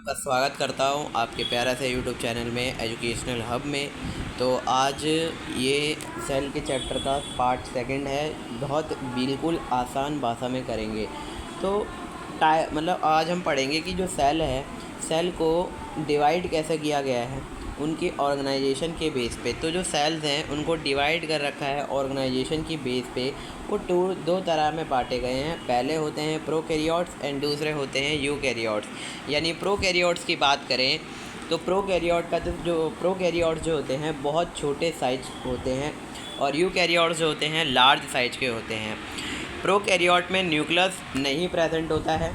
आपका स्वागत करता हूं आपके प्यारा से यूट्यूब चैनल में एजुकेशनल हब में। तो आज ये सेल के चैप्टर का पार्ट सेकंड है। बहुत बिल्कुल आसान भाषा में करेंगे। तो मतलब आज हम पढ़ेंगे कि जो सेल है, सेल को डिवाइड कैसे किया गया है उनकी ऑर्गेनाइजेशन के बेस पे। तो जो सेल्स हैं उनको डिवाइड कर रखा है ऑर्गेनाइजेशन की बेस पे। वो दो तरह में बांटे गए हैं। पहले होते हैं प्रोकैरियोट्स एंड दूसरे होते हैं यूकैरियोट्स। यानी प्रोकैरियोट्स की बात करें तो प्रोकैरियोट का जो प्रोकैरियोट्स जो होते हैं बहुत छोटे साइज होते हैं और यूकैरियोट्स जो होते हैं लार्ज साइज के होते हैं। प्रोकैरियोट में न्यूक्लियस नहीं प्रेजेंट होता है,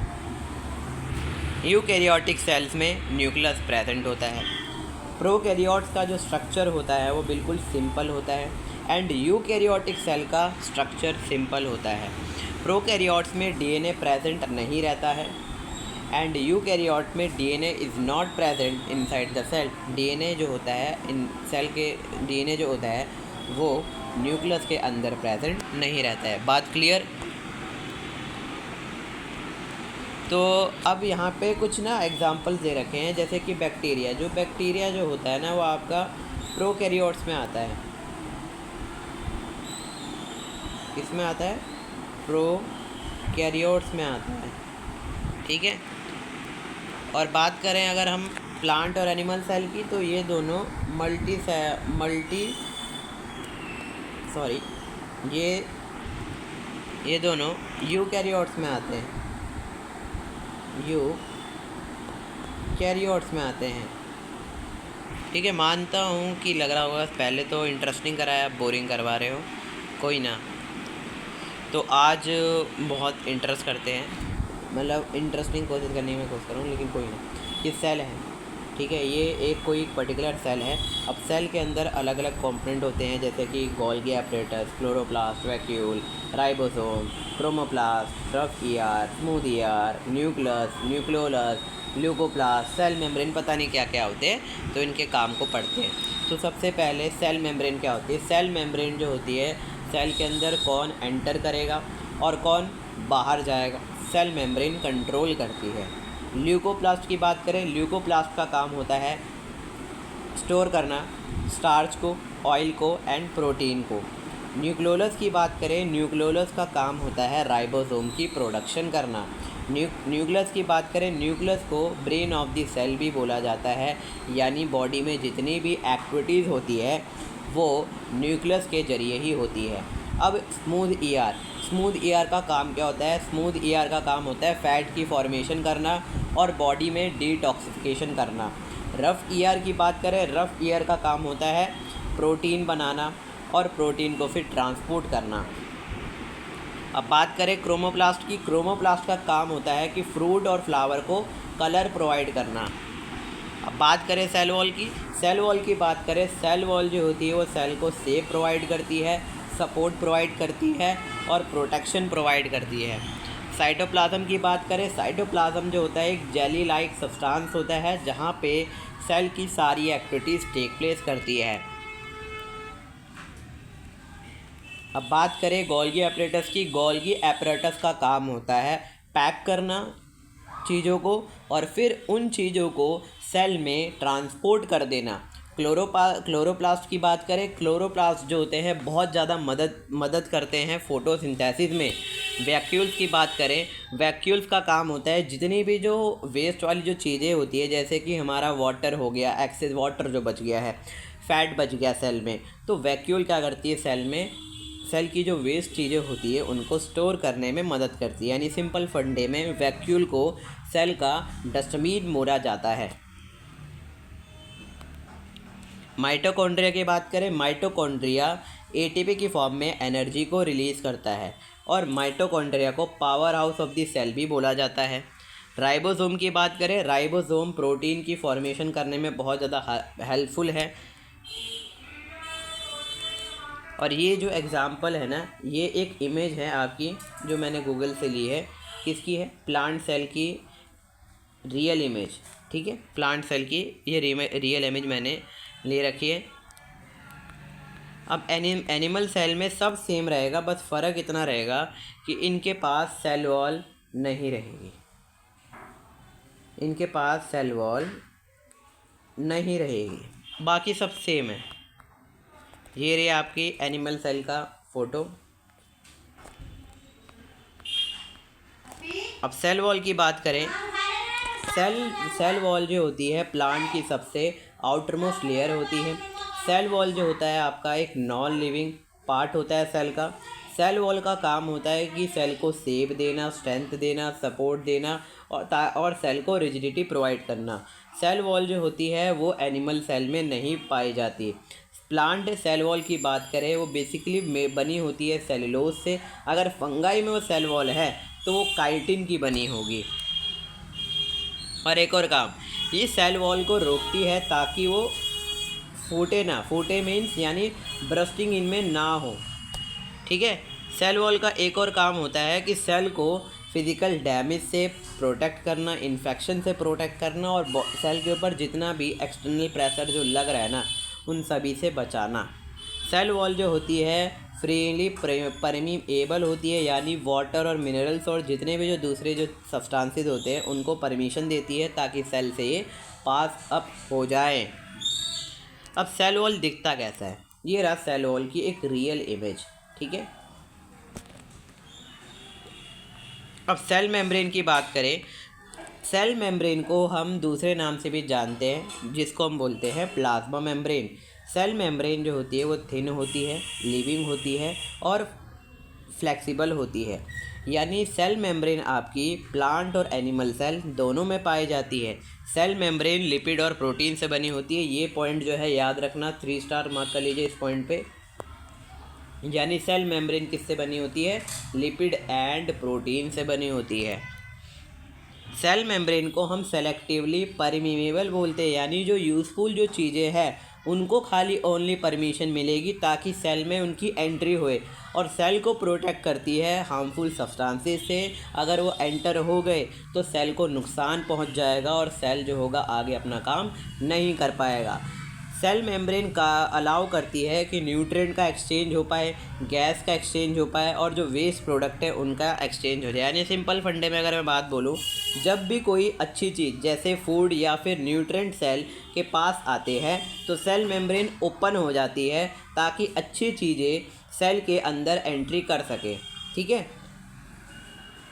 यूकैरियोटिक सेल्स में न्यूक्लियस प्रेजेंट होता है। प्रोकैरियोट्स का जो स्ट्रक्चर होता है वो बिल्कुल सिंपल होता है एंड यूकैरियोटिक सेल का स्ट्रक्चर सिंपल होता है। प्रोकैरियोट्स में डीएनए प्रेजेंट नहीं रहता है एंड यूकैरियोट में DNA is not present inside the cell. DNA जो होता है इन सेल के डीएनए जो होता है वो न्यूक्लियस के अंदर प्रेजेंट नहीं रहता है। बात क्लियर? तो अब यहाँ पे कुछ ना एग्जांपल्स दे रखे हैं, जैसे कि बैक्टीरिया जो होता है ना वो आपका प्रोकैरियोट्स में आता है। किसमें आता है? प्रोकैरियोट्स में आता है, ठीक है। और बात करें अगर हम प्लांट और एनिमल सेल की, तो ये दोनों ये दोनों यूकैरियोट्स में आते हैं, यूकैरियोट्स में आते हैं, ठीक है। मानता हूँ कि लग रहा होगा पहले तो इंटरेस्टिंग कराया, बोरिंग करवा रहे हो, कोई ना। तो आज बहुत इंटरेस्ट करते हैं, मतलब इंटरेस्टिंग कोशिश करने की मैं कोशिश करूँ, लेकिन कोई ना। ये सेल है, ठीक है। ये एक कोई पर्टिकुलर सेल है। अब सेल के अंदर अलग अलग कंपोनेंट होते हैं, जैसे कि Golgi apparatus, chloroplast, vacuole, ribosome, chromoplast, rough ER, smooth ER, nucleus, nucleolus, leucoplast, cell membrane, पता नहीं क्या क्या होते हैं। तो इनके काम को पढ़ते हैं। तो सबसे पहले सेल मेम्ब्रेन क्या होती है? सेल मेम्ब्रेन जो होती है, सेल के अंदर कौन एंटर करेगा और कौन बाहर जाएगा, सेल मेम्ब्रेन कंट्रोल करती है। ल्यूकोप्लास्ट की बात करें, ल्यूकोप्लास्ट का काम होता है स्टोर करना स्टार्च को, ऑयल को एंड प्रोटीन को। न्यूक्लियोलस की बात करें, न्यूक्लियोलस का काम होता है राइबोसोम की प्रोडक्शन करना। न्यूक्लियस की बात करें, न्यूक्लियस को ब्रेन ऑफ द सेल भी बोला जाता है। यानी बॉडी में जितनी भी एक्टिविटीज़ होती है वो न्यूक्लियस के ज़रिए ही होती है। अब स्मूथ ईआर का काम क्या होता है? स्मूथ ईआर का काम होता है फैट की फॉर्मेशन करना और बॉडी में डिटॉक्सिफिकेशन करना। रफ़ ईआर की बात करें, रफ़ ईआर का काम होता है प्रोटीन बनाना और प्रोटीन को फिर ट्रांसपोर्ट करना। अब बात करें क्रोमोप्लास्ट की, क्रोमोप्लास्ट का काम होता है कि फ्रूट और फ्लावर को कलर प्रोवाइड करना। अब बात करें सेल वॉल की, सेल वॉल की बात करें, सेल वॉल जो होती है वो सेल को शेप प्रोवाइड करती है, सपोर्ट प्रोवाइड करती है और प्रोटेक्शन प्रोवाइड करती है। साइटोप्लाज्म की बात करें, साइटोप्लाज्म जो होता है एक जेली लाइक सब्सटेंस होता है जहाँ पे सेल की सारी एक्टिविटीज़ टेक प्लेस करती है। अब बात करें गोल्गी एपरेटस की, गोल्गी एपरेटस का काम होता है पैक करना चीज़ों को और फिर उन चीज़ों को सेल में ट्रांसपोर्ट कर देना। क्लोरोप्लास्ट की बात करें, क्लोरोप्लास्ट जो होते हैं बहुत ज़्यादा मदद करते हैं फोटोसिंथेसिस में। वैक्यूल्स की बात करें, वैक्यूल्स का काम होता है जितनी भी जो वेस्ट वाली जो चीज़ें होती है, जैसे कि हमारा वाटर हो गया, एक्सेस वाटर जो बच गया है, फैट बच गया सेल में, तो वैक्यूल क्या करती है सेल की जो वेस्ट चीज़ें होती है उनको स्टोर करने में मदद करती है। यानी सिंपल फंडे में वैक्यूल को सेल का डस्टबिन बोला जाता है। माइटोकॉन्ड्रिया की बात करें, माइटोकॉन्ड्रिया एटीपी की फॉर्म में एनर्जी को रिलीज़ करता है और माइटोकॉन्ड्रिया को powerhouse of the cell भी बोला जाता है। राइबोसोम की बात करें, राइबोसोम प्रोटीन की फॉर्मेशन करने में बहुत ज़्यादा हेल्पफुल है। और ये जो एग्ज़ाम्पल है ना, ये एक इमेज है आपकी जो मैंने गूगल से ली है। किसकी है? प्लांट सेल की रियल इमेज, ठीक है। प्लांट सेल की ये रियल इमेज मैंने ले रखी है। अब एनिमल सेल में सब सेम रहेगा, बस फ़र्क इतना रहेगा कि इनके पास सेल वॉल नहीं रहेगी। इनके पास सेल वॉल नहीं रहेगी, बाकी सब सेम है। ये रही आपकी एनिमल सेल का फ़ोटो। अब सेल वॉल की बात करें, सेल वॉल जो होती है प्लांट की सबसे आउटरमोस्ट लेयर होती है। सेल वॉल जो होता है आपका एक नॉन लिविंग पार्ट होता है सेल का। सेल वॉल का काम होता है कि सेल को शेप देना, स्ट्रेंथ देना, सपोर्ट देना और सेल को रिजिडिटी प्रोवाइड करना। सेल वॉल जो होती है वो एनिमल सेल में नहीं पाई जाती। प्लांट सेल वॉल की बात करें, वो बेसिकली बनी होती है सेलुलोज से। अगर फंगाई में वो सेल वॉल है तो वो काइटिन की बनी होगी। और एक और काम, ये सेल वॉल को रोकती है ताकि वो फूटे ना। फूटे मीन्स यानी ब्रस्टिंग इनमें ना हो, ठीक है। सेल वॉल का एक और काम होता है कि सेल को फिज़िकल डैमेज से प्रोटेक्ट करना, इन्फेक्शन से प्रोटेक्ट करना, और सेल के ऊपर जितना भी एक्सटर्नल प्रेशर जो लग रहा है ना, उन सभी से बचाना। सेल वॉल जो होती है फ्रीली परमीएबल होती है, यानी वाटर और मिनरल्स और जितने भी जो दूसरे जो सब्सटेंसेस होते हैं उनको परमिशन देती है ताकि सेल से ये पास अप हो जाए। अब सेल वॉल दिखता कैसा है, ये रहा सेल वॉल की एक रियल इमेज, ठीक है। अब सेल मेम्ब्रेन की बात करें, सेल मेम्ब्रेन को हम दूसरे नाम से भी जानते हैं, जिसको हम बोलते हैं प्लाज्मा मेम्ब्रेन। सेल मेम्ब्रेन जो होती है वो थिन होती है, लिविंग होती है और फ्लेक्सिबल होती है। यानी सेल मेम्ब्रेन आपकी प्लांट और एनिमल सेल दोनों में पाई जाती है। सेल मेम्ब्रेन लिपिड और प्रोटीन से बनी होती है। ये पॉइंट जो है याद रखना, 3 स्टार मार्क कर लीजिए इस पॉइंट पे। यानी सेल मेम्ब्रेन किससे बनी होती है? लिपिड एंड प्रोटीन से बनी होती है। सेल मेम्ब्रेन को हम सेलेक्टिवली परमीएबल बोलते हैं, यानी जो यूज़फुल जो चीज़ें हैं उनको खाली ओनली परमिशन मिलेगी ताकि सेल में उनकी एंट्री होए, और सेल को प्रोटेक्ट करती है हार्मफुल सब्सटेंसेस से। अगर वो एंटर हो गए तो सेल को नुकसान पहुंच जाएगा और सेल जो होगा आगे अपना काम नहीं कर पाएगा। सेल मेम्ब्रेन का अलाउ करती है कि न्यूट्रिएंट का एक्सचेंज हो पाए, गैस का एक्सचेंज हो पाए और जो वेस्ट प्रोडक्ट है उनका एक्सचेंज हो जाए। यानी सिंपल फंडे में अगर मैं बात बोलूँ, जब भी कोई अच्छी चीज़ जैसे फूड या फिर न्यूट्रिएंट सेल के पास आते हैं तो सेल मेम्ब्रेन ओपन हो जाती है ताकि अच्छी चीज़ें सेल के अंदर एंट्री कर सके, ठीक है,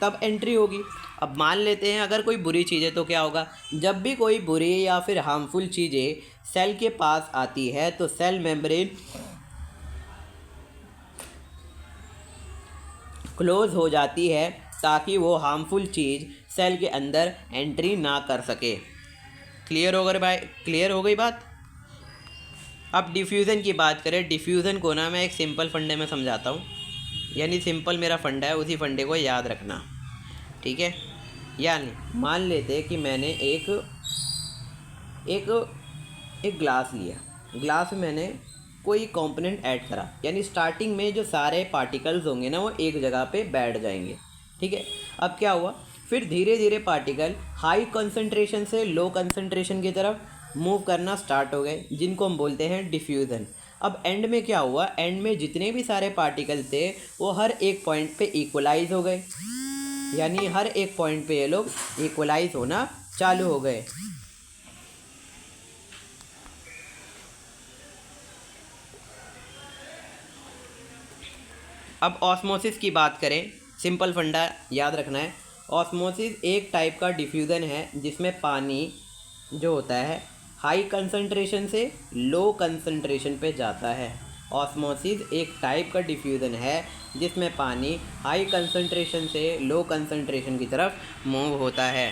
तब एंट्री होगी। अब मान लेते हैं अगर कोई बुरी चीज़ है तो क्या होगा? जब भी कोई बुरी या फिर हार्मफुल चीज़ें सेल के पास आती है तो सेल मेम्ब्रेन क्लोज हो जाती है ताकि वो हार्मफुल चीज़ सेल के अंदर एंट्री ना कर सके। क्लियर हो गई बात? अब डिफ्यूज़न की बात करें। डिफ्यूज़न को ना मैं एक सिंपल फंडे में समझाता हूँ, यानी सिंपल मेरा फंडा है, उसी फंडे को याद रखना, ठीक है। यानी मान लेते हैं कि मैंने एक ग्लास लिया, ग्लास में मैंने कोई कंपोनेंट ऐड करा, यानी स्टार्टिंग में जो सारे पार्टिकल्स होंगे ना वो एक जगह पे बैठ जाएंगे, ठीक है। अब क्या हुआ, फिर धीरे धीरे पार्टिकल हाई कंसंट्रेशन से लो कंसंट्रेशन की तरफ मूव करना स्टार्ट हो गए, जिनको हम बोलते हैं डिफ्यूज़न। अब एंड में क्या हुआ, एंड में जितने भी सारे पार्टिकल थे वो हर एक पॉइंट पे इक्वलाइज हो गए, यानी हर एक पॉइंट पे ये लोग इक्वलाइज होना चालू हो गए। अब ऑस्मोसिस की बात करें, सिंपल फंडा याद रखना है। ऑस्मोसिस एक टाइप का डिफ्यूज़न है जिसमें पानी जो होता है हाई कंसंट्रेशन से लो कंसंट्रेशन पे जाता है। ऑस्मोसिस एक टाइप का डिफ्यूज़न है जिसमें पानी हाई कंसंट्रेशन से लो कंसंट्रेशन की तरफ मूव होता है।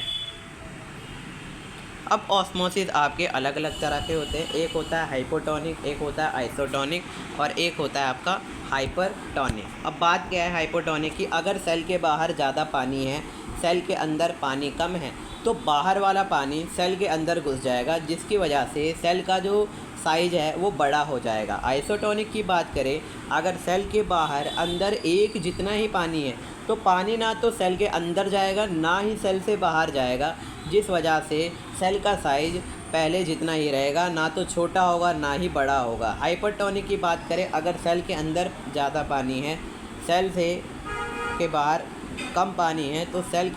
अब ऑस्मोसिस आपके अलग अलग तरह के होते हैं, एक होता है हाइपोटोनिक, एक होता है आइसोटोनिक और एक होता है आपका हाइपरटोनिक। अब बात क्या है हाइपोटोनिक की, अगर सेल के बाहर ज़्यादा पानी है, सेल के अंदर पानी कम है, तो बाहर वाला पानी सेल के अंदर घुस जाएगा, जिसकी वजह से सेल का जो साइज़ है वो बड़ा हो जाएगा। आइसोटोनिक की बात करें, अगर सेल के बाहर अंदर एक जितना ही पानी है तो पानी ना तो सेल के अंदर जाएगा ना ही सेल से बाहर जाएगा, जिस वजह से सेल का साइज़ पहले जितना ही रहेगा, ना तो छोटा होगा ना ही बड़ा होगा। हाइपरटोनिक की बात करें, अगर सेल के अंदर ज़्यादा पानी है, सेल से के बाहर कम पानी है, तो सेल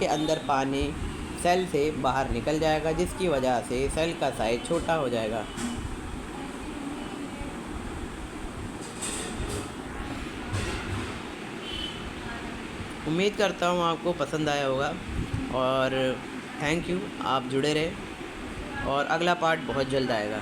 सेल से बाहर निकल जाएगा, जिसकी वजह से सेल का साइज़ छोटा हो जाएगा। उम्मीद करता हूँ आपको पसंद आया होगा और थैंक यू, आप जुड़े रहे और अगला पार्ट बहुत जल्द आएगा।